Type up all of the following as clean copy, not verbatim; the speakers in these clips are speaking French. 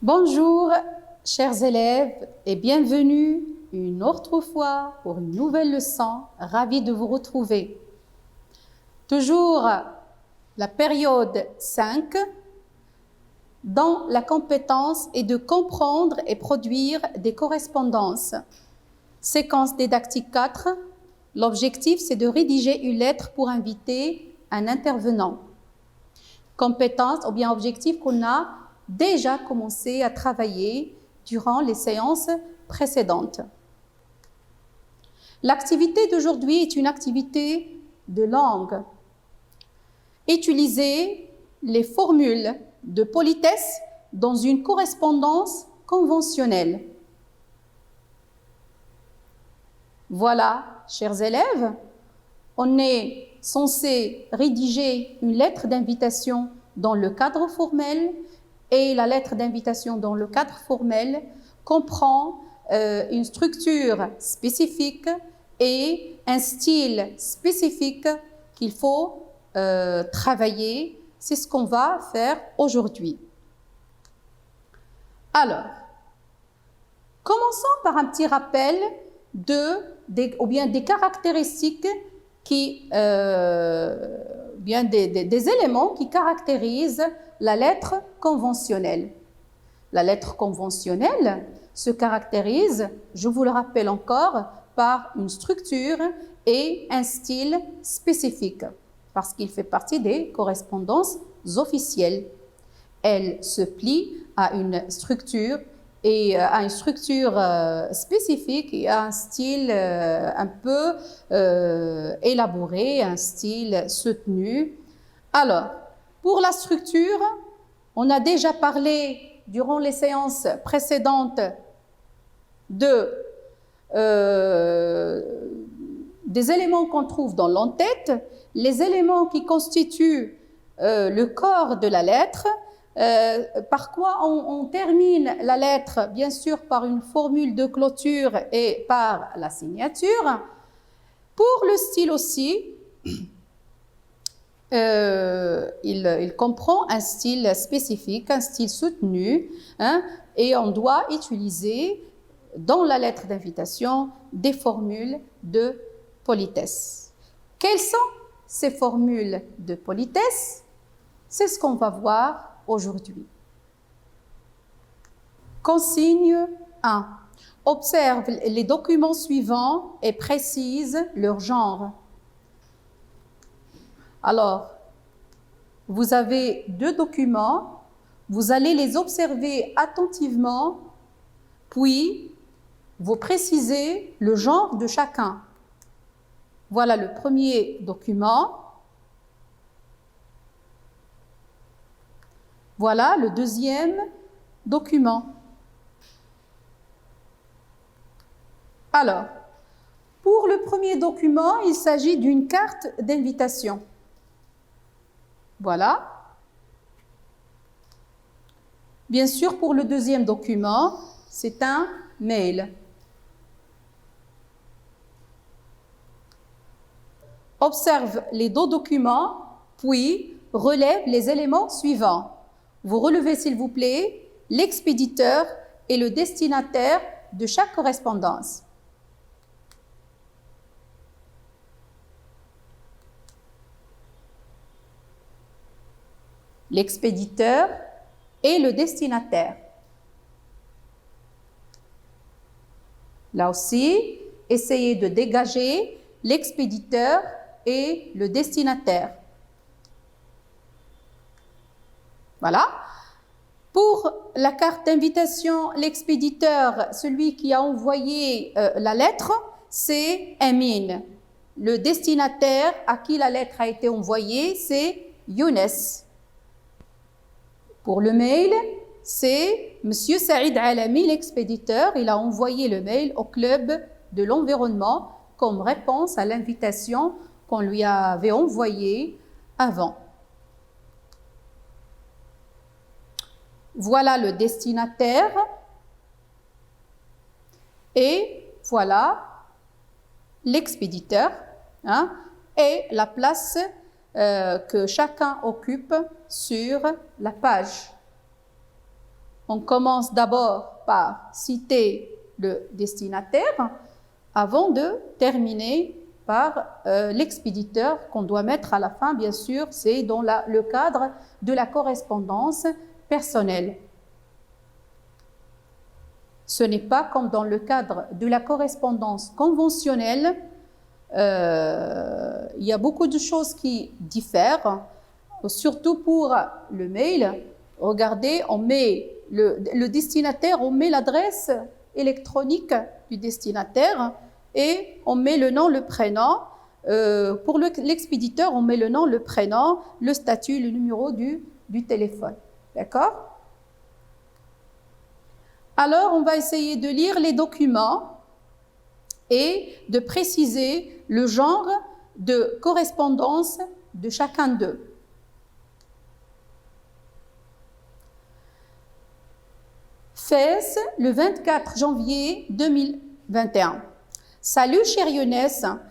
Bonjour, chers élèves, et bienvenue une autre fois pour une nouvelle leçon. Ravi de vous retrouver. Toujours la période 5, dont la compétence est de comprendre et produire des correspondances. Séquence didactique 4, l'objectif c'est de rédiger une lettre pour inviter un intervenant. Compétence ou bien objectif qu'on a déjà commencé à travailler durant les séances précédentes. L'activité d'aujourd'hui est une activité de langue. Utilisez les formules de politesse dans une correspondance conventionnelle. Voilà, chers élèves, on est censé rédiger une lettre d'invitation dans le cadre formel et la lettre d'invitation dans le cadre formel comprend une structure spécifique et un style spécifique qu'il faut travailler. C'est ce qu'on va faire aujourd'hui. Alors, commençons par un petit rappel des caractéristiques des éléments qui caractérisent la lettre conventionnelle. La lettre conventionnelle se caractérise, je vous le rappelle encore, par une structure et un style spécifique, parce qu'il fait partie des correspondances officielles. Elle se plie à une structure spécifique et à un style un peu élaboré, un style soutenu. Alors, pour la structure, on a déjà parlé durant les séances précédentes des éléments qu'on trouve dans l'entête, les éléments qui constituent le corps de la lettre. Par quoi on termine la lettre, bien sûr, par une formule de clôture et par la signature. Pour le style aussi, il comprend un style spécifique, un style soutenu, et on doit utiliser dans la lettre d'invitation des formules de politesse. Quelles sont ces formules de politesse? C'est ce qu'on va voir aujourd'hui. Consigne 1. Observe les documents suivants et précise leur genre. Alors, vous avez deux documents, vous allez les observer attentivement, puis vous précisez le genre de chacun. Voilà le premier document. Voilà le deuxième document. Alors, pour le premier document, il s'agit d'une carte d'invitation. Voilà. Bien sûr, pour le deuxième document, c'est un mail. Observe les deux documents, puis relève les éléments suivants. Vous relevez, s'il vous plaît, l'expéditeur et le destinataire de chaque correspondance. L'expéditeur et le destinataire. Là aussi, essayez de dégager l'expéditeur et le destinataire. Voilà. Pour la carte d'invitation, l'expéditeur, celui qui a envoyé la lettre, c'est Amin. Le destinataire à qui la lettre a été envoyée, c'est Younes. Pour le mail, c'est M. Saïd Alami, l'expéditeur. Il a envoyé le mail au club de l'environnement comme réponse à l'invitation qu'on lui avait envoyée avant. Voilà le destinataire et voilà l'expéditeur et la place que chacun occupe sur la page. on commence d'abord par citer le destinataire avant de terminer par l'expéditeur qu'on doit mettre à la fin, bien sûr, c'est dans le cadre de la correspondance personnelle. Ce n'est pas comme dans le cadre de la correspondance conventionnelle. Il y a beaucoup de choses qui diffèrent, surtout pour le mail. Regardez, on met le destinataire, on met l'adresse électronique du destinataire et on met le nom, le prénom. Pour l'expéditeur, on met le nom, le prénom, le statut, le numéro du téléphone. D'accord? Alors, on va essayer de lire les documents et de préciser le genre de correspondance de chacun d'eux. Fès, le 24 janvier 2021. Salut chère Younes,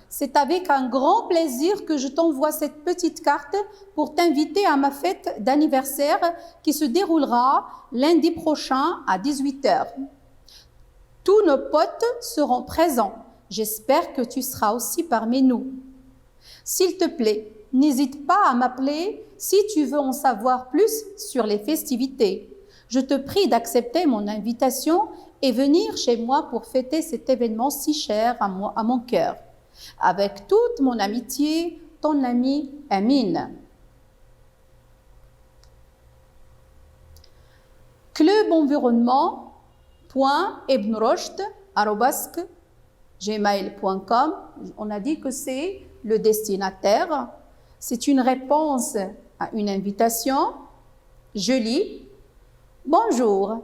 c'est avec un grand plaisir que je t'envoie cette petite carte pour t'inviter à ma fête d'anniversaire qui se déroulera lundi prochain à 18 h. Tous nos potes seront présents. J'espère que tu seras aussi parmi nous. S'il te plaît, n'hésite pas à m'appeler si tu veux en savoir plus sur les festivités. Je te prie d'accepter mon invitation et venir chez moi pour fêter cet événement si cher à mon cœur. Avec toute mon amitié, ton ami Amine. clubenvironnement.ibnrushd@gmail.com. On a dit que c'est le destinataire. C'est une réponse à une invitation. Je lis. Bonjour.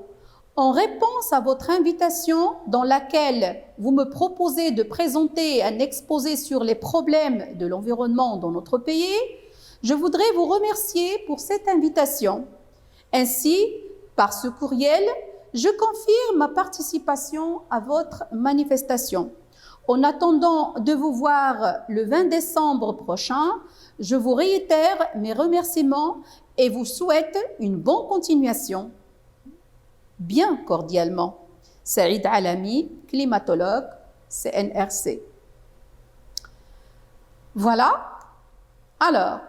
En réponse à votre invitation dans laquelle vous me proposez de présenter un exposé sur les problèmes de l'environnement dans notre pays, je voudrais vous remercier pour cette invitation. Ainsi, par ce courriel, je confirme ma participation à votre manifestation. En attendant de vous voir le 20 décembre prochain, je vous réitère mes remerciements et vous souhaite une bonne continuation. Bien cordialement, Saïd Alami, climatologue, CNRC. Voilà. Alors,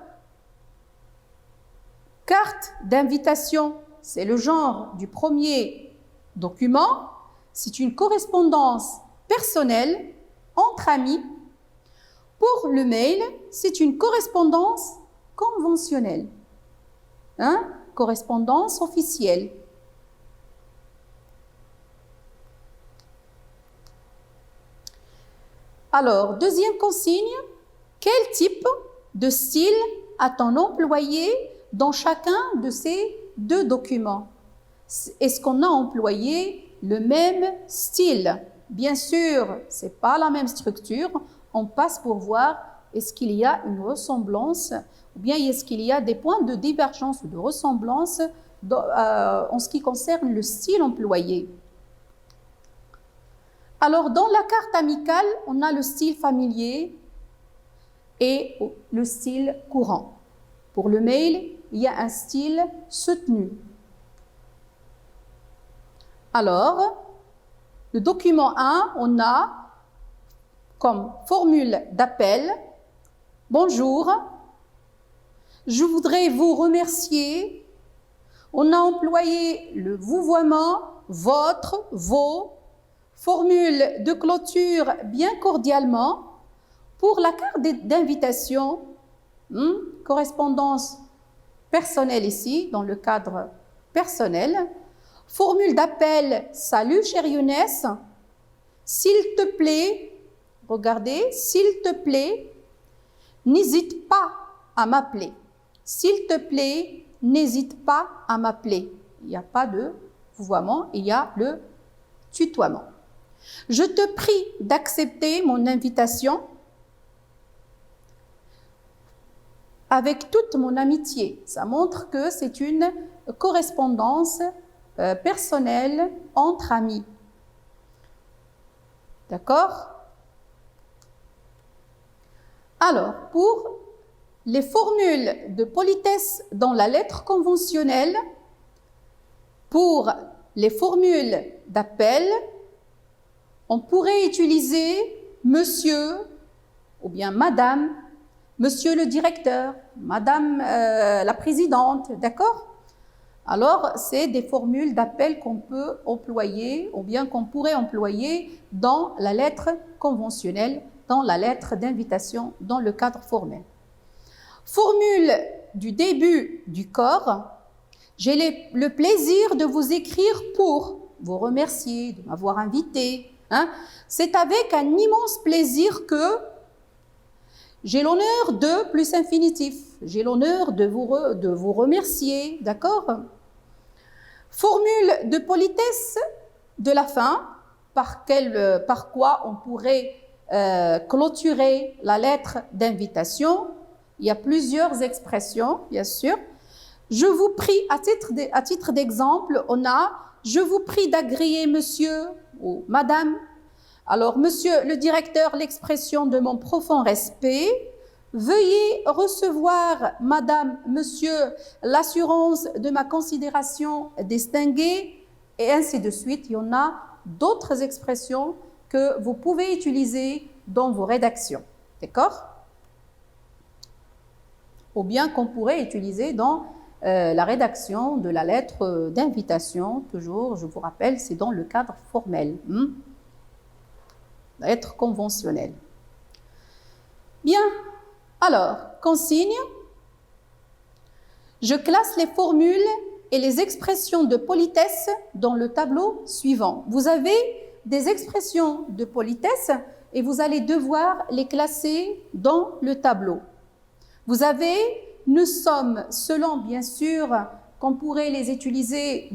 carte d'invitation, c'est le genre du premier document. C'est une correspondance personnelle entre amis. Pour le mail, c'est une correspondance conventionnelle, correspondance officielle. Alors, deuxième consigne, quel type de style a-t-on employé dans chacun de ces deux documents? Est-ce qu'on a employé le même style? Bien sûr, ce n'est pas la même structure. On passe pour voir est-ce qu'il y a une ressemblance ou bien est-ce qu'il y a des points de divergence ou de ressemblance en ce qui concerne le style employé. Alors, dans la carte amicale, on a le style familier et le style courant. Pour le mail, il y a un style soutenu. Alors, le document 1, on a comme formule d'appel « Bonjour, je voudrais vous remercier ». On a employé le vouvoiement « votre »,« vos ». Formule de clôture bien cordialement. Pour la carte d'invitation, correspondance personnelle ici, dans le cadre personnel. Formule d'appel, salut chère Younes, s'il te plaît, regardez, s'il te plaît, n'hésite pas à m'appeler. S'il te plaît, n'hésite pas à m'appeler. Il n'y a pas de vouvoiement, il y a le tutoiement. Je te prie d'accepter mon invitation avec toute mon amitié. Ça montre que c'est une correspondance personnelle entre amis. D'accord? Alors, pour les formules de politesse dans la lettre conventionnelle, pour les formules d'appel, on pourrait utiliser monsieur ou bien madame, monsieur le directeur, madame la présidente, d'accord? Alors, c'est des formules d'appel qu'on peut employer ou bien qu'on pourrait employer dans la lettre conventionnelle, dans la lettre d'invitation, dans le cadre formel. Formule du début du corps, j'ai le plaisir de vous écrire pour vous remercier de m'avoir invité. Hein? C'est avec un immense plaisir que j'ai l'honneur de plus infinitif. J'ai l'honneur de vous remercier, d'accord? Formule de politesse de la fin, par quoi on pourrait clôturer la lettre d'invitation. Il y a plusieurs expressions, bien sûr. Je vous prie, à titre d'exemple, on a « Je vous prie d'agréer monsieur » ou « madame ». Alors, monsieur le directeur, l'expression de mon profond respect. Veuillez recevoir, madame, monsieur, l'assurance de ma considération distinguée, et ainsi de suite. Il y en a d'autres expressions que vous pouvez utiliser dans vos rédactions. D'accord? Ou bien qu'on pourrait utiliser dans la rédaction de la lettre d'invitation. Toujours, je vous rappelle, c'est dans le cadre formel. La lettre conventionnelle. Bien. Alors, consigne, je classe les formules et les expressions de politesse dans le tableau suivant. Vous avez des expressions de politesse et vous allez devoir les classer dans le tableau. Vous avez « nous sommes » selon, bien sûr, qu'on pourrait les utiliser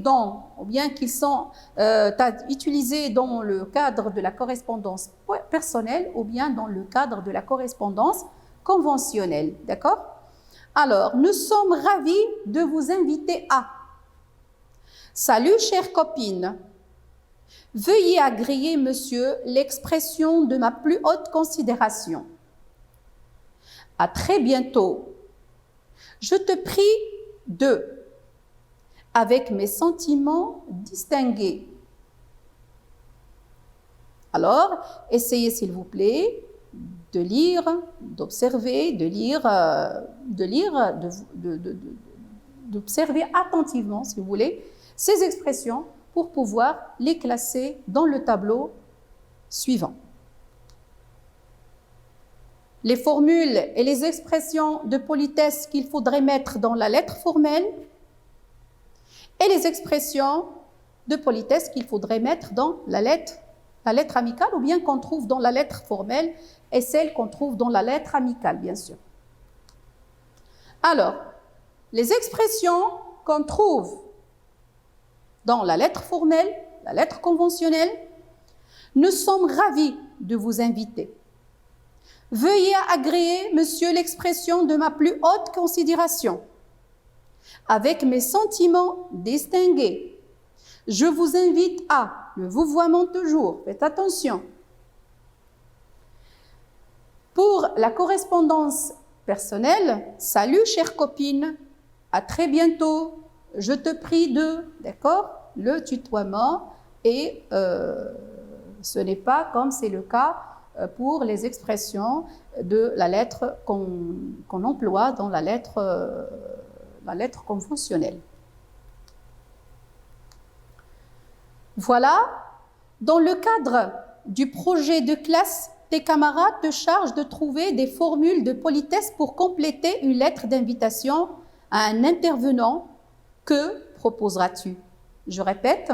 ou bien qu'ils sont utilisés dans le cadre de la correspondance personnelle ou bien dans le cadre de la correspondance conventionnelle, d'accord? Alors, nous sommes ravis de vous inviter à « Salut, chère copine. Veuillez agréer, monsieur, l'expression de ma plus haute considération. À très bientôt. Je te prie de, avec mes sentiments distingués. » Alors, essayez, s'il vous plaît, de lire, d'observer, d'observer attentivement, si vous voulez, ces expressions pour pouvoir les classer dans le tableau suivant. Les formules et les expressions de politesse qu'il faudrait mettre dans la lettre formelle et les expressions de politesse qu'il faudrait mettre dans la lettre amicale ou bien qu'on trouve dans la lettre formelle et celle qu'on trouve dans la lettre amicale, bien sûr. Alors, les expressions qu'on trouve dans la lettre formelle, la lettre conventionnelle, nous sommes ravis de vous inviter. Veuillez agréer, monsieur, l'expression de ma plus haute considération. Avec mes sentiments distingués, je vous invite à, le vouvoiement toujours, faites attention. Pour la correspondance personnelle, salut chère copine, à très bientôt, je te prie de, d'accord? Le tutoiement et ce n'est pas comme c'est le cas pour les expressions de la lettre qu'on emploie dans la lettre conventionnelle. Voilà, dans le cadre du projet de classe, tes camarades te chargent de trouver des formules de politesse pour compléter une lettre d'invitation à un intervenant. Que proposeras-tu? Je répète,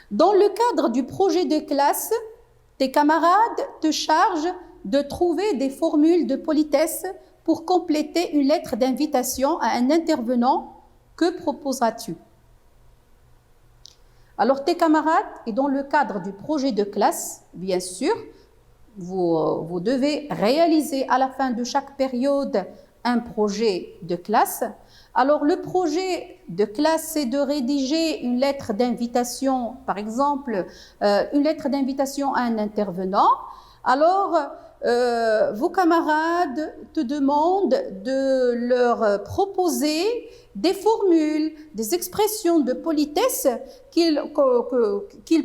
dans le cadre du projet de classe, tes camarades te chargent de trouver des formules de politesse pour compléter une lettre d'invitation à un intervenant. Que proposeras-tu? Alors, tes camarades, et dans le cadre du projet de classe, bien sûr, vous devez réaliser à la fin de chaque période un projet de classe. Alors, le projet de classe, c'est de rédiger une lettre d'invitation, par exemple, une lettre d'invitation à un intervenant. Alors, vos camarades te demandent de leur proposer des formules, des expressions de politesse qu'il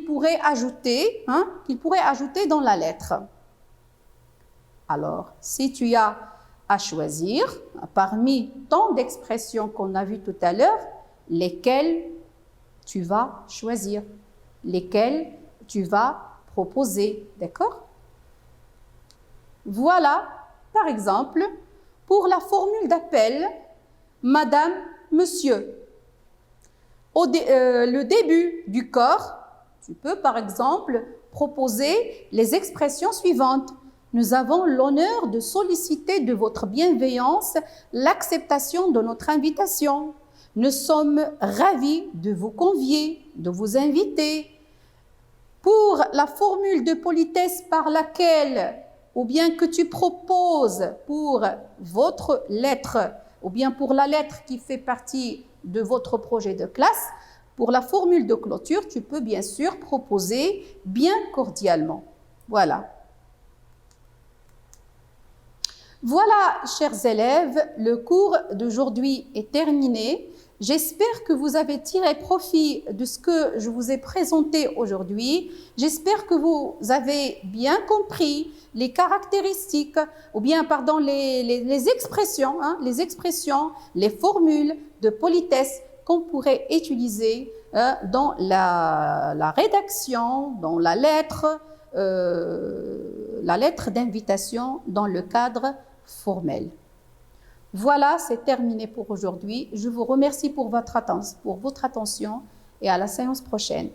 pourrait ajouter, qu'il pourrait ajouter dans la lettre. Alors, si tu as à choisir, parmi tant d'expressions qu'on a vues tout à l'heure, lesquelles tu vas choisir, lesquelles tu vas proposer, d'accord? Voilà, par exemple, pour la formule d'appel, Madame, Monsieur. Le début du corps, tu peux par exemple proposer les expressions suivantes. Nous avons l'honneur de solliciter de votre bienveillance l'acceptation de notre invitation. Nous sommes ravis de vous convier, de vous inviter. Pour la formule de politesse par laquelle, ou bien que tu proposes pour votre lettre, ou bien pour la lettre qui fait partie de votre projet de classe, pour la formule de clôture, tu peux bien sûr proposer bien cordialement. Voilà. Voilà, chers élèves, le cours d'aujourd'hui est terminé. J'espère que vous avez tiré profit de ce que je vous ai présenté aujourd'hui. J'espère que vous avez bien compris les caractéristiques, ou bien, pardon, les expressions, les formules de politesse qu'on pourrait utiliser dans la rédaction, dans la lettre d'invitation dans le cadre formel. Voilà, c'est terminé pour aujourd'hui. Je vous remercie pour votre attention et à la séance prochaine.